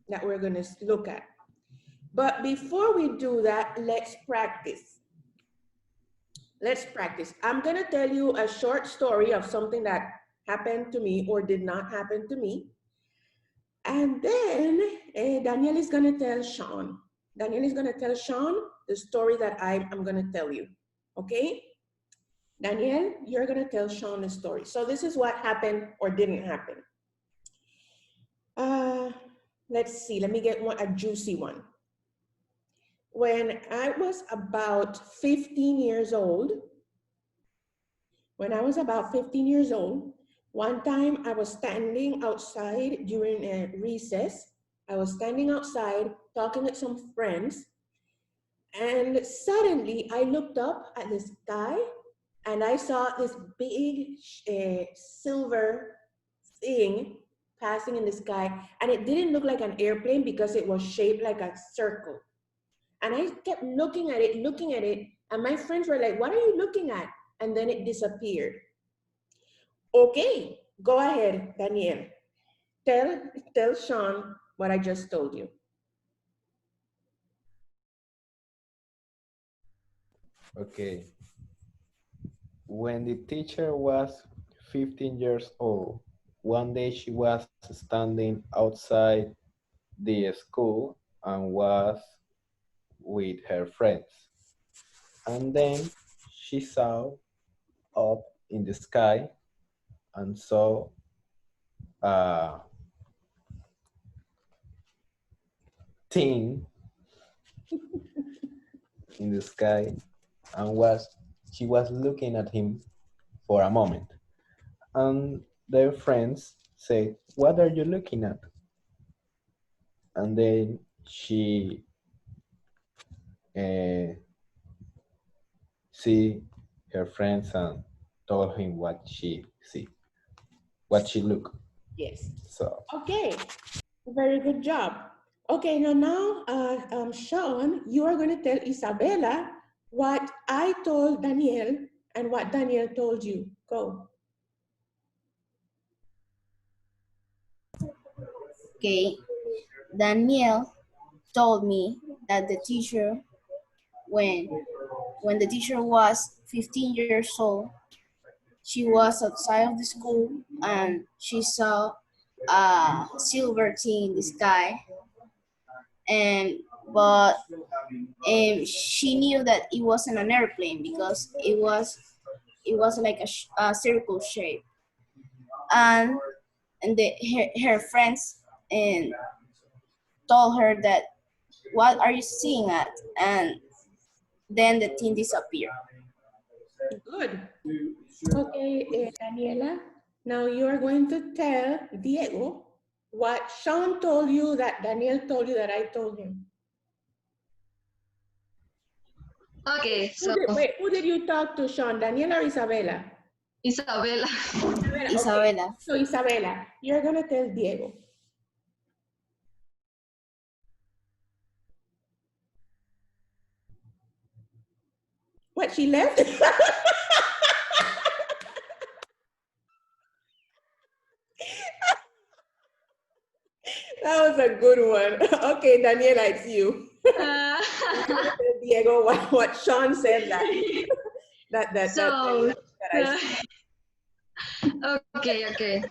that we're going to look at. But before we do that, let's practice. Let's practice. I'm going to tell you a short story of something that happened to me or did not happen to me. And then Danielle is going to tell Sean. Danielle is going to tell Sean the story that I'm going to tell you. Okay? Danielle, you're going to tell Sean the story. So this is what happened or didn't happen. Let's see. Let me get a juicy one. When I was about 15 years old, one time I was standing outside during a recess. I was standing outside talking with some friends, and suddenly I looked up at the sky and I saw this big silver thing passing in the sky, and it didn't look like an airplane because it was shaped like a circle. And I kept looking at it, and my friends were like, "What are you looking at?" And then it disappeared. Okay, go ahead, Danielle. Tell Sean what I just told you. Okay. When the teacher was 15 years old, one day she was standing outside the school and was with her friends. And then she saw up in the sky and saw a thing in the sky and she was looking at him for a moment. And their friends said, "What are you looking at?" And then she see her friends and told him what she see, what she look. Yes. So Okay, very good job. Okay, now, Sean, you are going to tell Isabella what I told Danielle and what Danielle told you. Go. Okay, Danielle told me that the teacher, when the teacher was 15 years old, she was outside of the school and she saw a silver thing in the sky, and but she knew that it wasn't an airplane because it was like a circle shape, and her friends and told her that, "What are you seeing at?" And then the thing disappeared. Good. Okay, Daniela, now you are going to tell Diego what Sean told you that Danielle told you that I told him. Okay, so Who did you talk to, Sean? Daniela or Isabella? Isabella. Isabella. Okay. Isabella. So Isabella, you're gonna tell Diego. What, she left? That was a good one. Okay, Daniela, it's you. Diego, what Sean said So, that I said. okay.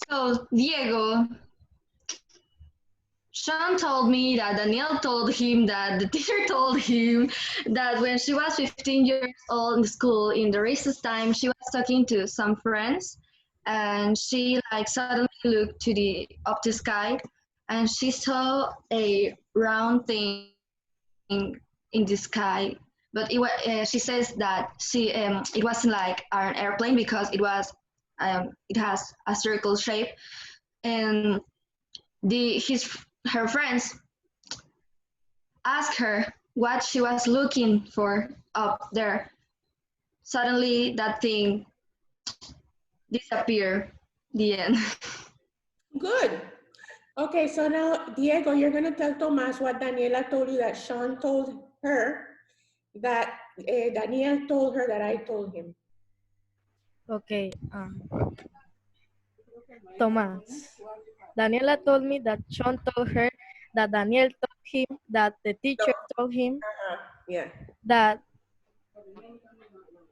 So, Diego, Sean told me that Danielle told him that the teacher told him that when she was 15 years old in school, in the recess time, she was talking to some friends, and she like suddenly looked up the sky, and she saw a round thing in the sky. But she says that it wasn't like an airplane because it has a circle shape, and her friends asked her what she was looking for up there. Suddenly, that thing disappeared. The end. Good. Okay, so now, Diego, you're going to tell Tomas what Daniela told you that Sean told her that Danielle told her that I told him. Okay. Tomás. Daniela told me that Sean told her that Daniel told him that the teacher told him Yeah. that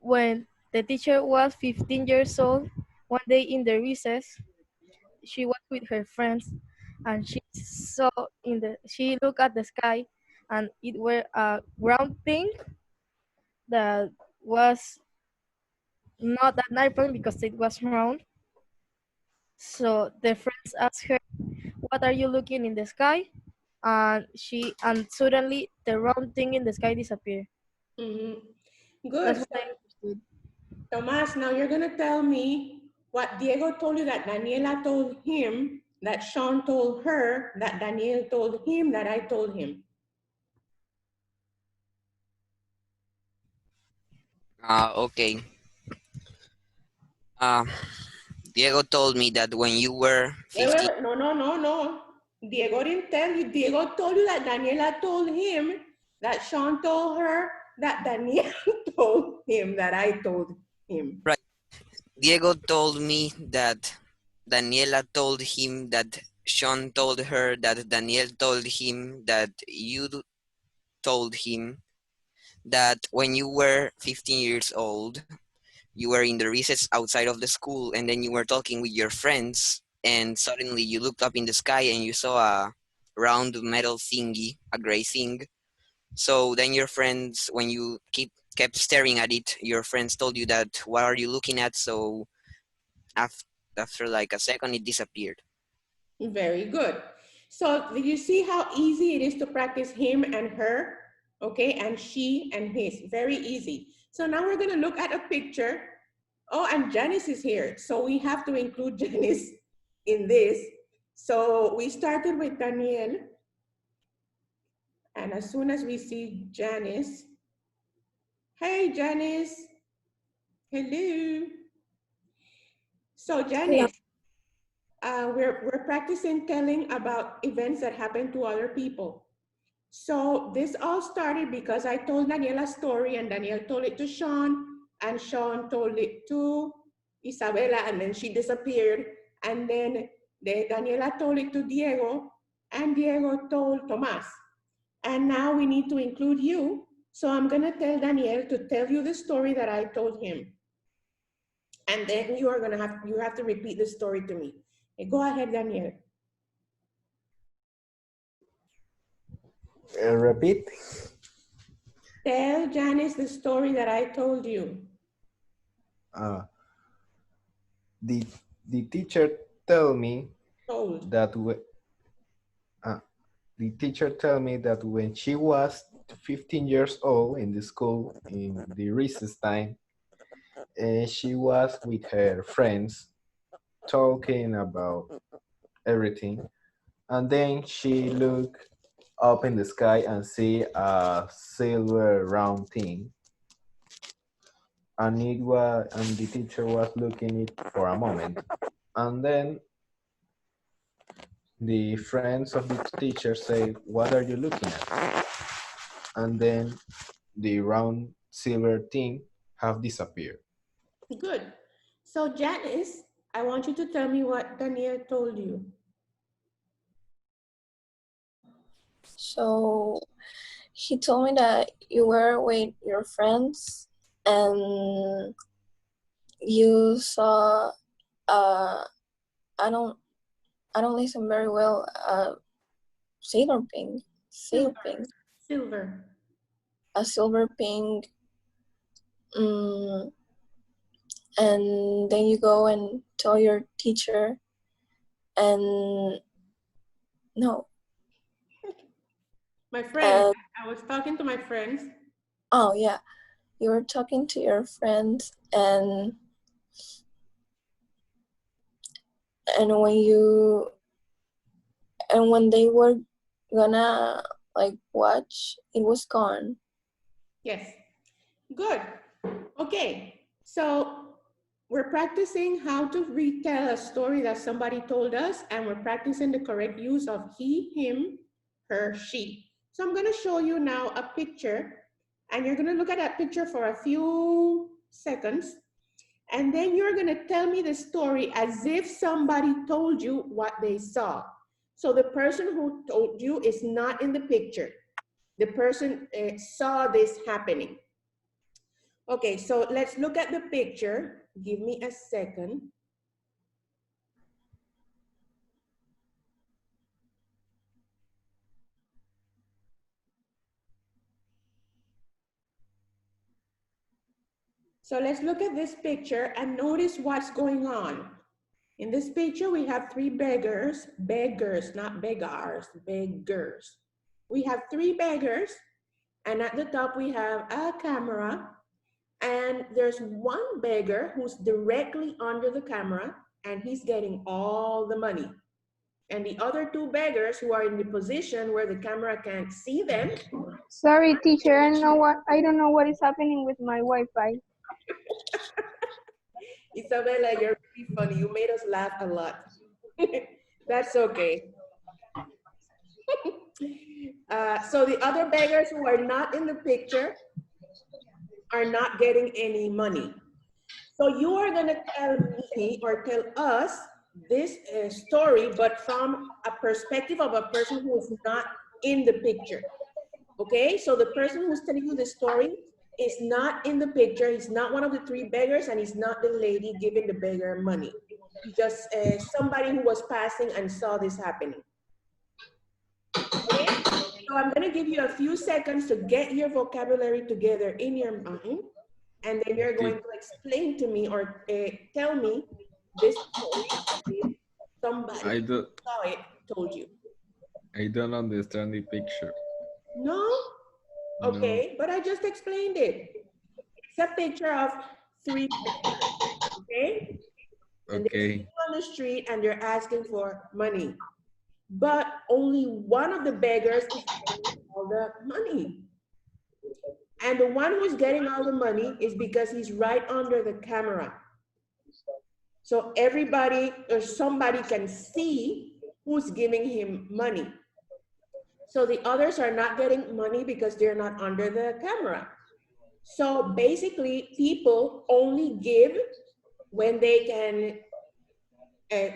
when the teacher was 15 years old, one day in the recess, she was with her friends and she looked at the sky and it were a round thing that was not an airplane because it was round. So the friends asked her, "What are you looking in the sky?" And suddenly the round thing in the sky disappeared. Hmm. That's Good. what So, I understood. Tomas, now you're going to tell me what Diego told you that Daniela told him, that Sean told her, that Daniel told him, that I told him. Okay. Uh, Diego told me that when you were Wait, wait, 15, wait. No, no, no, no. Diego didn't tell you. Diego told you that Daniela told him, that Sean told her, that Daniel told him, that I told him. right? Diego told me that Daniela told him that Sean told her that Daniel told him that told him that when you were 15 years old, you were in the recess outside of the school, and then you were talking with your friends, and suddenly you looked up in the sky and you saw a round metal thingy, a gray thing. So then your friends, when you kept staring at it, your friends told you that, what are you looking at? So after like a second, it disappeared. Very good. So do you see how easy it is to practice him and her? Okay, and she and his. Very easy. So now we're going to look at a picture. Oh, and Janice is here. So we have to include Janice in this. So we started with Daniel. And as soon as we see Janice, hey, Janice. Hello. So Hello. Janice, we're practicing telling about events that happen to other people. So this all started because I told Daniela a story and Danielle told it to Sean and Sean told it to Isabella and then she disappeared. And then Daniela told it to Diego and Diego told Tomas. And now we need to include you. So I'm gonna tell Daniel to tell you the story that I told him. And then you have to repeat the story to me. Go ahead, Daniel. Repeat. Tell Janice the story that I told you. Uh, the the teacher tell me Told. that uh, the teacher tell me that when she was 15 years old in the school in the recess time, she was with her friends talking about everything, and then she looked up in the sky and see a silver round thing, and the teacher was looking it for a moment, and then the friends of the teacher say, "What are you looking at?" And then the round silver thing have disappeared. Good. So Janice, I want you to tell me what Daniel told you. So he told me that you were with your friends and you saw I don't listen very well sailor pink. Sailor pink. Silver. A silver pink um, and then you go and tell your teacher and no My friends. and I was talking to my friends. oh yeah, you were talking to your friends and when they were gonna like watch, it was gone. Yes. Good. Okay. So we're practicing how to retell a story that somebody told us, and we're practicing the correct use of he, him, her, she. So I'm going to show you now a picture, and you're going to look at that picture for a few seconds. And then you're going to tell me the story as if somebody told you what they saw. So the person who told you is not in the picture. The person saw this happening. Okay, so let's look at the picture. Give me a second. So let's look at this picture and notice what's going on. In this picture, we have three beggars, not beggars, beggars. We have three beggars, and at the top we have a camera, and there's one beggar who's directly under the camera, and he's getting all the money. And the other two beggars who are in the position where the camera can't see them. Sorry, teacher. I don't know what is happening with my Wi-Fi. Isabella, you're really funny. You made us laugh a lot. That's okay. So the other beggars who are not in the picture are not getting any money. So you are going to tell me or tell us this story, but from a perspective of a person who is not in the picture. Okay, so the person who's telling you the story is not in the picture. He's not one of the three beggars, and he's not the lady giving the beggar money. He's just somebody who was passing and saw this happening. Okay, so I'm going to give you a few seconds to get your vocabulary together in your mind, and then you're going to explain to me or tell me this story as if somebody saw it, told you. I don't understand the picture. No? Okay, no. But I just explained it. It's a picture of three beggars, okay? And they're sitting on the street and they're asking for money. But only one of the beggars is getting all the money. And the one who's getting all the money is because he's right under the camera. So everybody or somebody can see who's giving him money. So the others are not getting money because they're not under the camera. So basically, people only give when they can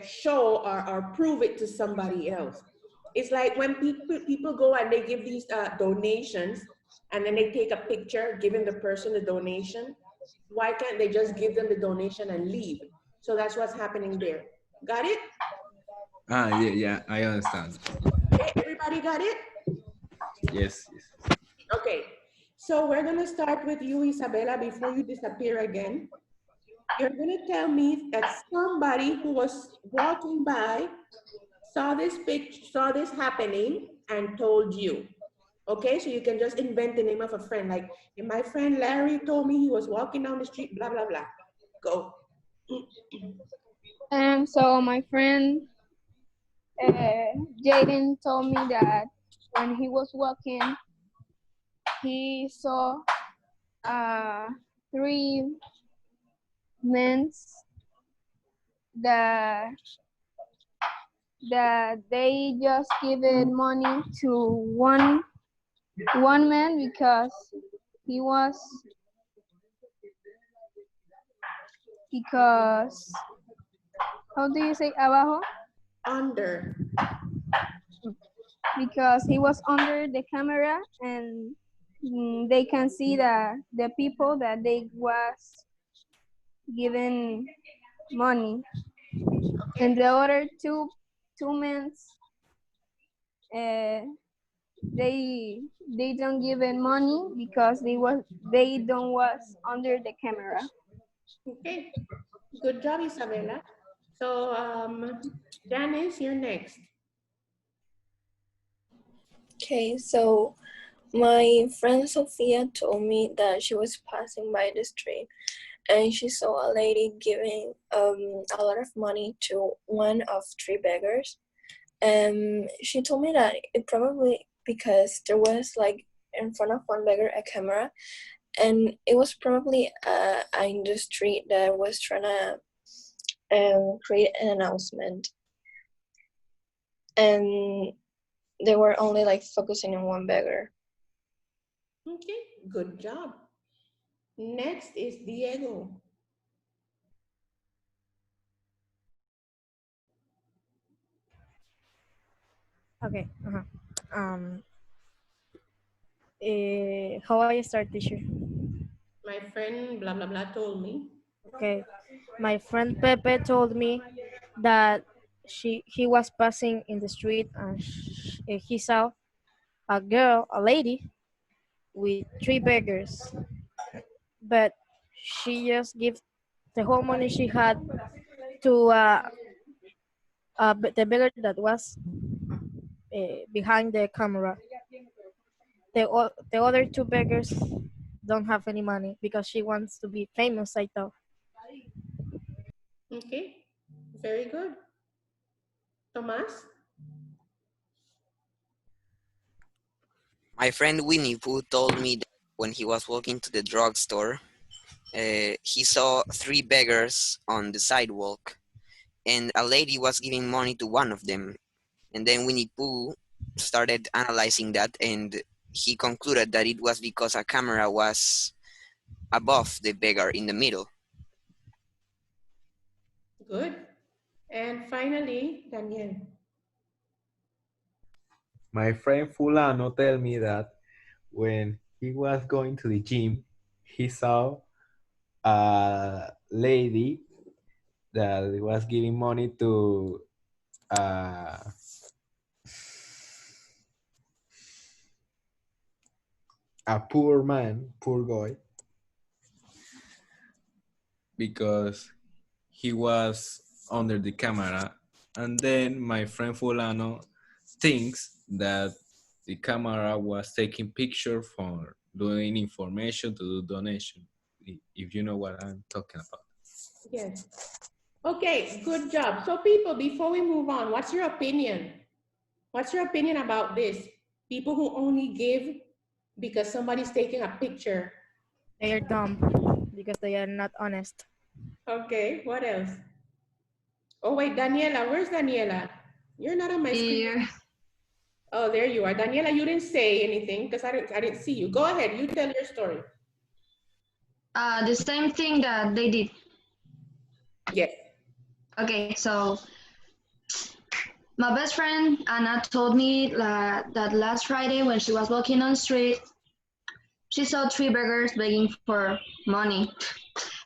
show or prove it to somebody else. It's like when people go and they give these donations and then they take a picture giving the person the donation. Why can't they just give them the donation and leave? So that's what's happening there. Got it? Yeah, I understand. Okay, everybody got it? Yes. Okay, so we're gonna start with you, Isabella, before you disappear again. You're gonna tell me that somebody who was walking by saw this picture, saw this happening and told you. Okay, so you can just invent the name of a friend, like my friend Larry told me he was walking down the street, blah, blah, blah. Go. So my friend Jaden told me that when he was walking, he saw three men that they just given money to one man because how do you say abajo? Under. Because he was under the camera and they can see the people that they was given money. Okay. And the other two men they don't give it money because they don't was under the camera. Okay, good job, Isabella. So Janice, you're next. Okay, so my friend Sophia told me that she was passing by the street and she saw a lady giving a lot of money to one of three beggars. She told me that it probably because there was like in front of one beggar a camera, and it was probably an industry that was trying to create an announcement, and they were only like focusing on one beggar. Okay, good job. Next is Diego. Okay. How I start, teacher? My friend blah blah blah told me. Okay. My friend Pepe told me that he was passing in the street and he saw a lady with three beggars, but she just gave the whole money she had to the beggar that was behind the camera. The other two beggars don't have any money because she wants to be famous, I thought. Okay, very good. Tomas? My friend Winnie Pooh told me that when he was walking to the drugstore, he saw three beggars on the sidewalk, and a lady was giving money to one of them. And then Winnie Pooh started analyzing that, and he concluded that it was because a camera was above the beggar in the middle. Good. And finally, Daniel. My friend Fulano tell me that when he was going to the gym, he saw a lady that was giving money to uh, a poor man, poor guy, because he was under the camera. And then my friend Fulano thinks that the camera was taking picture for doing information to do donation, if you know what I'm talking about. Yes. Okay, good job. So people, before we move on, what's your opinion? What's your opinion about this? People who only give because somebody's taking a picture. They are dumb because they are not honest. Okay, what else? Oh wait, Daniela, where's Daniela? You're not on my screen. Here, Oh, there you are. Daniela, you didn't say anything because I didn't see you. Go ahead, you tell your story. the same thing that they did. Yes. Okay, so my best friend Anna told me that last Friday when she was walking on the street, she saw three beggars begging for money.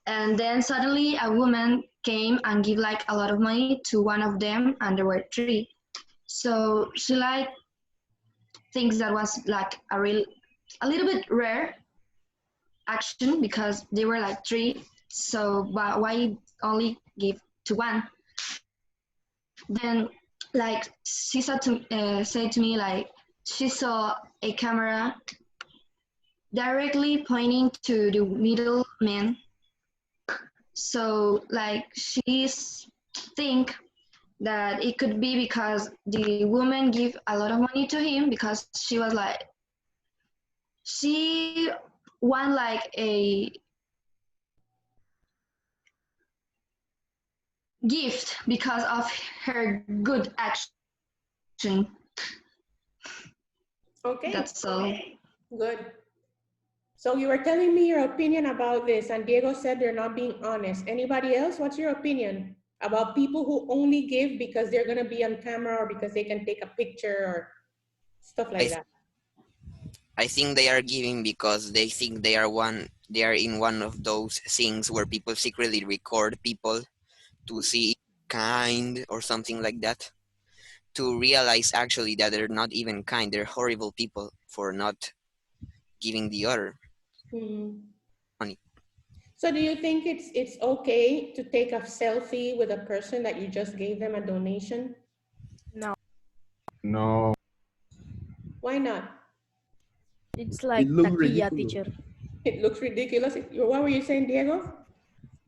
And then suddenly a woman came and gave like a lot of money to one of them, and there were three. So she like thinks that was like a little bit rare action because they were like three. So why only give to one? Then like she said to me like she saw a camera directly pointing to the middle man. So like she's think that it could be because the woman give a lot of money to him because she was like she won like a gift because of her good action. Okay, That's all. good. So you were telling me your opinion about this, and Diego said they're not being honest. Anybody else? What's your opinion about people who only give because they're gonna be on camera or because they can take a picture or stuff I, like th- that? I think they are giving because they think they are in one of those things where people secretly record people to see kind or something like that, to realize actually that they're not even kind, they're horrible people for not giving the other Hmm. money. So do you think it's okay to take a selfie with a person that you just gave them a donation? No, No, Why not? it's it like looks taquilla, ridiculous. teacher. It looks ridiculous. What were you saying, Diego?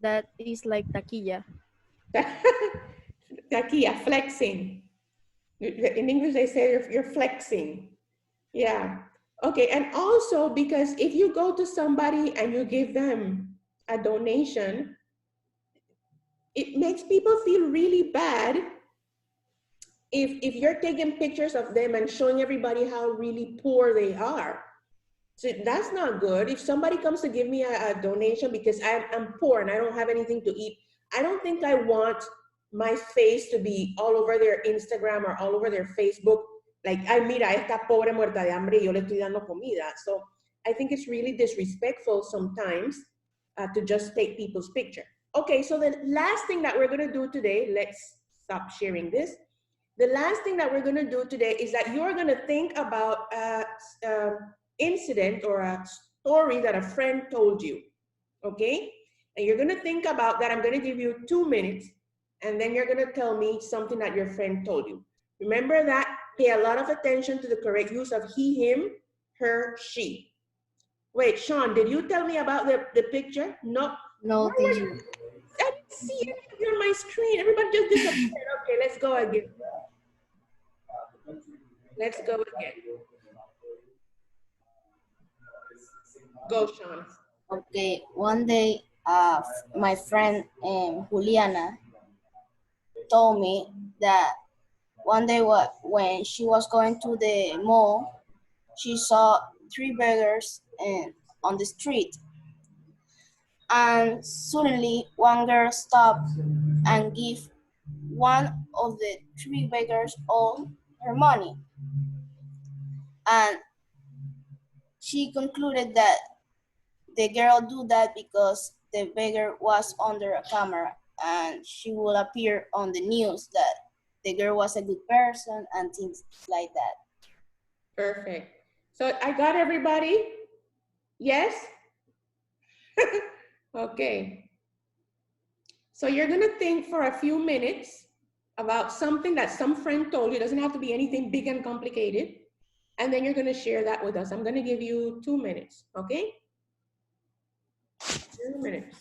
That is like taquilla. Takia, flexing. In English, they say you're flexing. Yeah. Okay. And also because if you go to somebody and you give them a donation, it makes people feel really bad if you're taking pictures of them and showing everybody how really poor they are. So that's not good. If somebody comes to give me a donation because I'm poor and I don't have anything to eat, I don't think I want my face to be all over their Instagram or all over their Facebook Like, ay, mira, esta pobre muerta de hambre, yo le estoy dando comida. So I think it's really disrespectful sometimes to just take people's picture. Okay, so the last thing that we're going to do today, let's stop sharing this. The last thing that we're going to do today is that you're going to think about an incident or a story that a friend told you, okay? And you're going to think about that. I'm going to give you 2 minutes, and then you're going to tell me something that your friend told you. Remember that, pay a lot of attention to the correct use of he, him, her, she. Wait, Sean, did you tell me about the picture? No. No, teacher. I didn't see anything on my screen. Everybody just disappeared. Okay, let's go again. Let's go again. Go, Sean. Okay, one day, my friend Juliana told me that one day when she was going to the mall, she saw three beggars on the street. And suddenly one girl stopped and gave one of the three beggars all her money. And she concluded that the girl do that because the beggar was under a camera and she will appear on the news that the girl was a good person and things like that. Perfect. So I got everybody? Yes? Okay. So you're going to think for a few minutes about something that some friend told you. It doesn't have to be anything big and complicated. And then you're going to share that with us. I'm going to give you 2 minutes, okay? 2 minutes.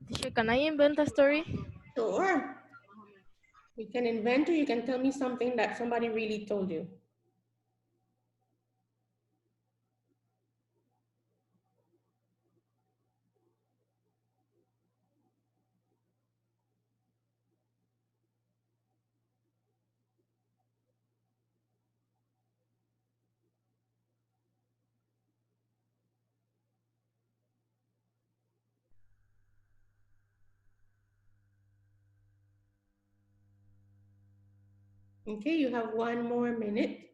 Teacher, can I invent a story? Sure. You can invent or you can tell me something that somebody really told you. Okay, you have 1 more minute.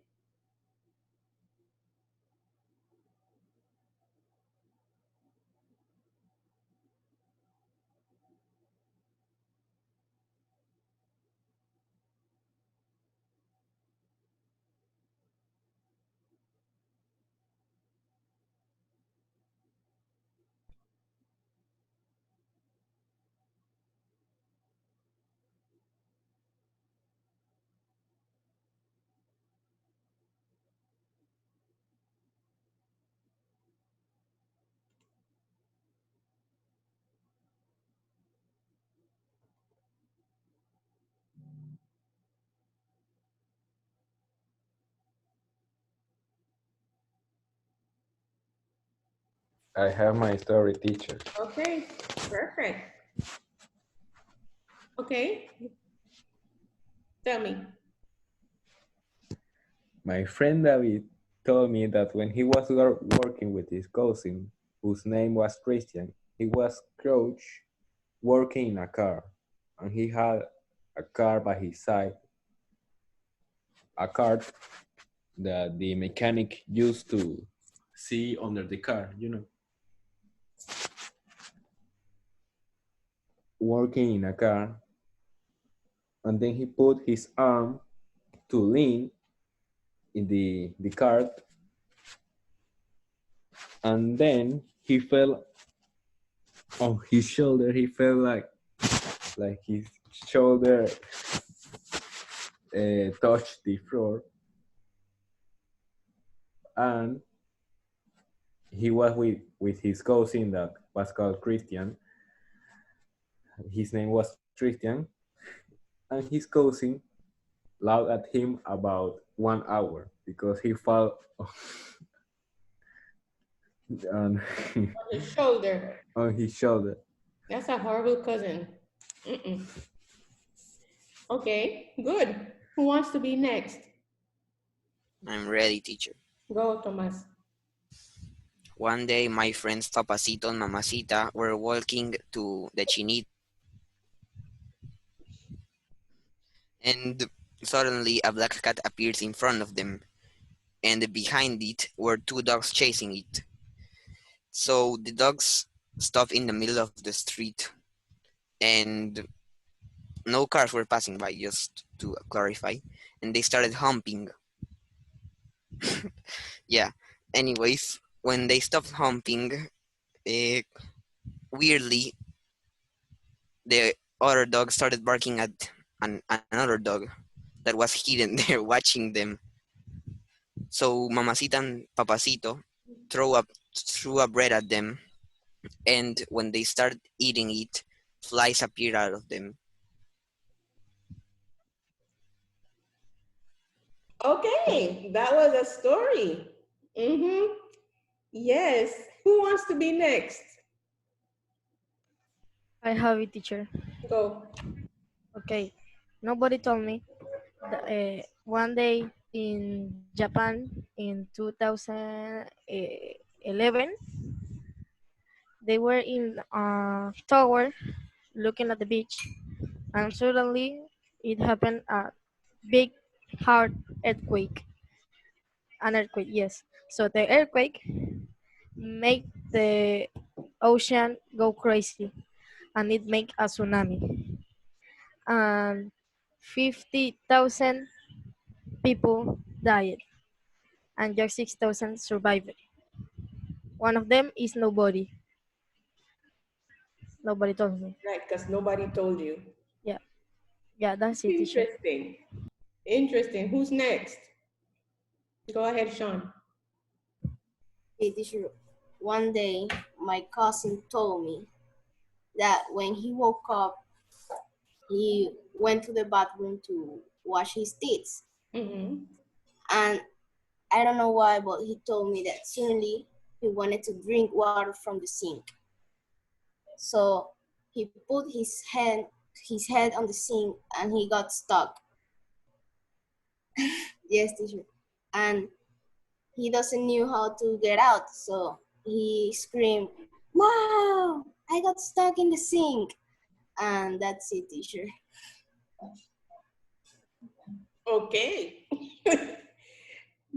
I have my story, teacher. Okay, perfect. Okay, tell me. My friend David told me that when he was working with his cousin, whose name was Christian, he was crouched working in a car, and he had a car by his side, a cart that the mechanic used to see under the car, you know. Working in a car, and then he put his arm to lean in the cart, and then he fell on his shoulder. He felt like his shoulder touched the floor, and he was with his cousin that was called Christian. His name was Christian, and his cousin laughed at him about 1 hour because he fell on, On his shoulder. on his shoulder. That's a horrible cousin. Mm-mm. Okay, good. Who wants to be next? I'm ready, teacher. Go, Tomas. One day, my friends Papacito and Mamacita were walking to the chinita, and suddenly a black cat appears in front of them, and behind it were two dogs chasing it. So the dogs stopped in the middle of the street, and no cars were passing by, just to clarify, and they started humping. Yeah. Anyways, when they stopped humping, uh, weirdly, the other dog started barking at another dog that was hidden there watching them. So Mamacita and Papacito threw a bread at them, and when they started eating it, flies appeared out of them. Okay, that was a story. Mm-hmm. Yes. Who wants to be next? I have it, teacher. Go. Okay. Nobody told me that, one day in Japan in 2011, they were in a tower looking at the beach, and suddenly it happened a big, hard earthquake. An earthquake, yes. So the earthquake made the ocean go crazy, and it made a tsunami. And 50,000 people died, and just 6,000 survived. One of them is nobody. Nobody told me. Right, because nobody told you. Yeah, yeah, that's it, teacher. Interesting. Interesting. Who's next? Go ahead, Sean. Hey, teacher, one day my cousin told me that when he woke up, he went to the bathroom to wash his teeth. Mm-hmm. And I don't know why, but he told me that suddenly he wanted to drink water from the sink. So he put his head on the sink and he got stuck. Yes, teacher. And he doesn't knew how to get out, so he screamed, "Wow! I got stuck in the sink." And that's it, teacher. Okay.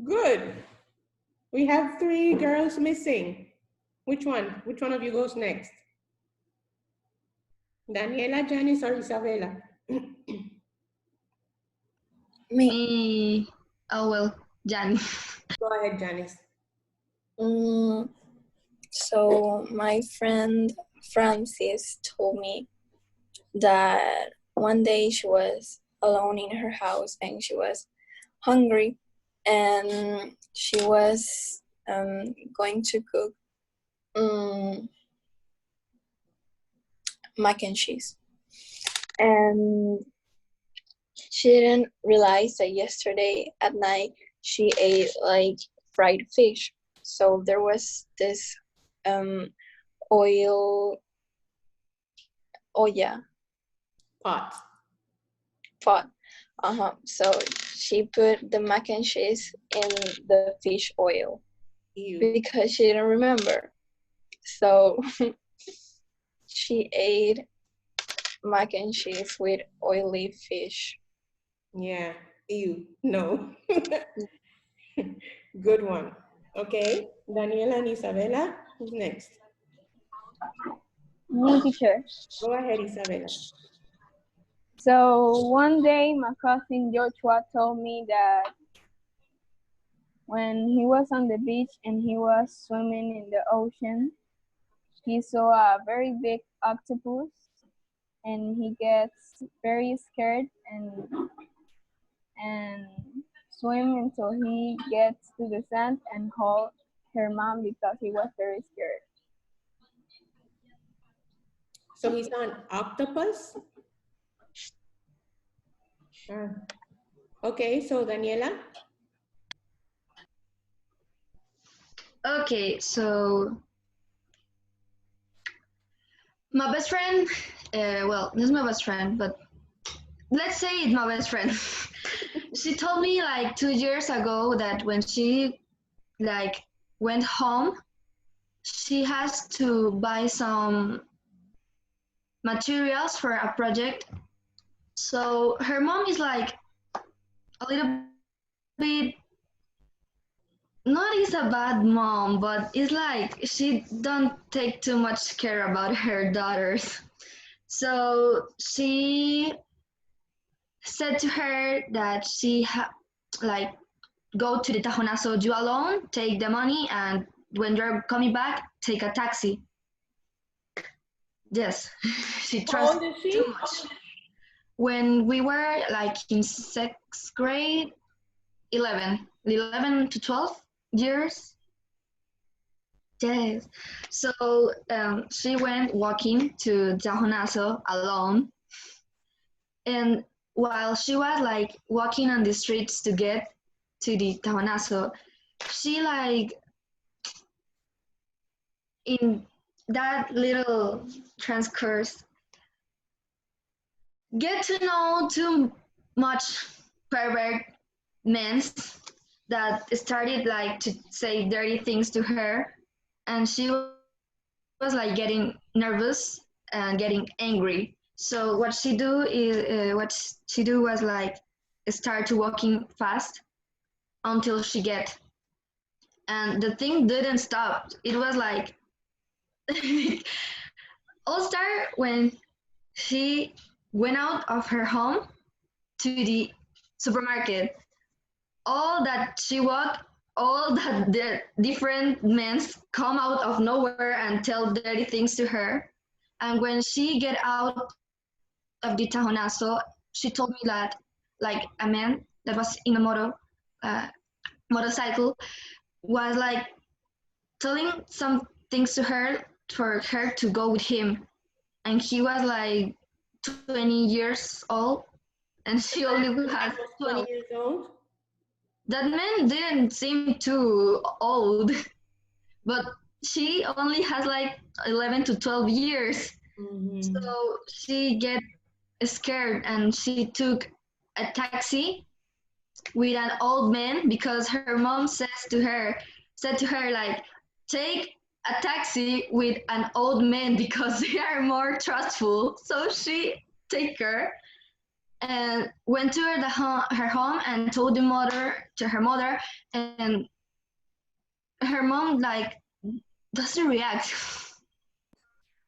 Good. We have 3 girls missing. Which one? Which one of you goes next? Daniela, Janice, or Isabella? Me. Oh well, Jan. Go ahead, Janice. So my friend Francis told me that one day she was alone in her house and she was hungry, and she was going to cook mac and cheese. And she didn't realize that yesterday at night she ate like fried fish. So there was this oil, oh yeah, Pot. pot. So she put the mac and cheese in the fish oil Ew. because she didn't remember. So she ate mac and cheese with oily fish. Yeah. Ew. No. Good one. Okay. Daniela and Isabella. Who's next? Me, teacher. Go ahead, Isabella. So one day my cousin Joshua told me that when he was on the beach and he was swimming in the ocean, he saw a very big octopus and he gets very scared and swim until he gets to the sand and hold her mom because he was very scared. So he's an octopus? Okay, so Daniela. Okay, so my best friend, well, this is my best friend, but let's say it's my best friend. She told me like 2 years ago that when she like went home, she has to buy some materials for a project. So her mom is like a little bit, not is a bad mom, but it's like she don't take too much care about her daughters. So she said to her that like go to the tajonazo you alone, take the money, and when you're coming back, take a taxi. Yes, she How trusts old is too she? much. When we were like in sixth grade, 11 to 12 years. Yes. So she went walking to Tajonazo alone. And while she was like walking on the streets to get to the Tajonazo, she like in that little transcourse get to know too much pervert men that started like to say dirty things to her, and she was like getting nervous and getting angry. So what she do was like start to walking fast until she get, and the thing didn't stop. It was like all start when she went out of her home to the supermarket. All that she walked, all that the different men come out of nowhere and tell dirty things to her. And when she get out of the tajonazo, she told me that like a man that was in a uh, motorcycle was like telling some things to her for her to go with him. And he was like 20 years old and she only The has man was 12. 20 years old. That man didn't seem too old, but she only has like 11 to 12 years. Mm-hmm. So she get scared and she took a taxi with an old man because her mom said to her like take a taxi with an old man because they are more trustful. So she take her and went to her home and told her mother, and her mom like doesn't react.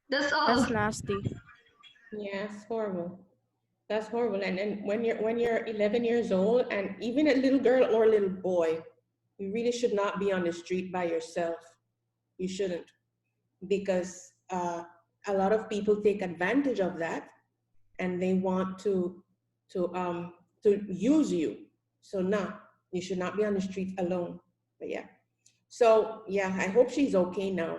That's all. That's nasty. Yeah, it's horrible. That's horrible. And then when you're 11 years old, and even a little girl or a little boy, you really should not be on the street by yourself. You shouldn't, because a lot of people take advantage of that, and they want to to use you. So no, you should not be on the street alone. But yeah. So yeah, I hope she's okay now.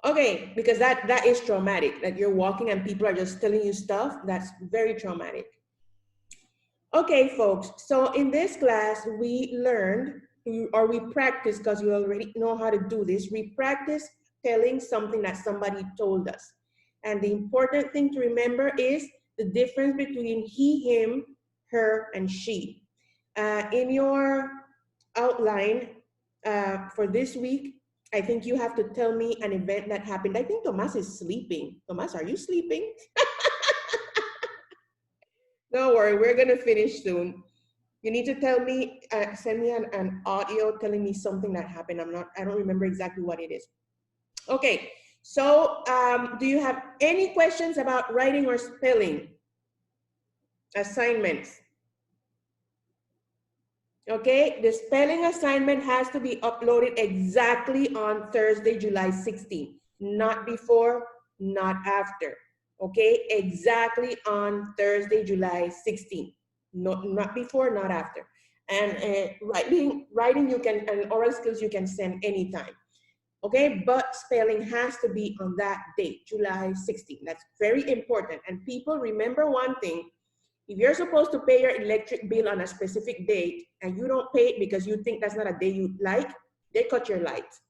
Okay, because that is traumatic. That you're walking and people are just telling you stuff. That's very traumatic. Okay, folks. So in this class, we learned or we practiced, because you already know how to do this. We practice telling something that somebody told us. And the important thing to remember is the difference between he, him, her, and she. In your outline for this week, I think you have to tell me an event that happened. I think Tomas is sleeping. Tomas, are you sleeping? Don't worry, we're gonna finish soon. You need to tell me, send me an audio telling me something that happened. I don't remember exactly what it is. Okay, so do you have any questions about writing or spelling assignments? Okay, the spelling assignment has to be uploaded exactly on Thursday, July 16th, not before, not after. Okay, exactly on Thursday, July 16th, not before, not after. And writing you can, and oral skills you can send anytime. Okay, but spelling has to be on that date, July 16th. That's very important. And people, remember one thing: If you're supposed to pay your electric bill on a specific date and you don't pay it because you think that's not a day you like, they cut your lights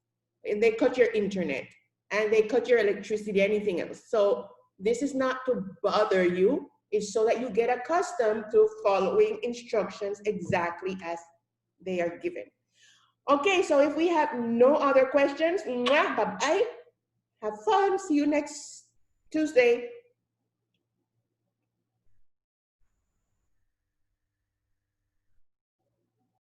and they cut your internet and they cut your electricity, anything else. So this is not to bother you. It's so that you get accustomed to following instructions exactly as they are given. Okay, so if we have no other questions, bye-bye. Have fun. See you next Tuesday.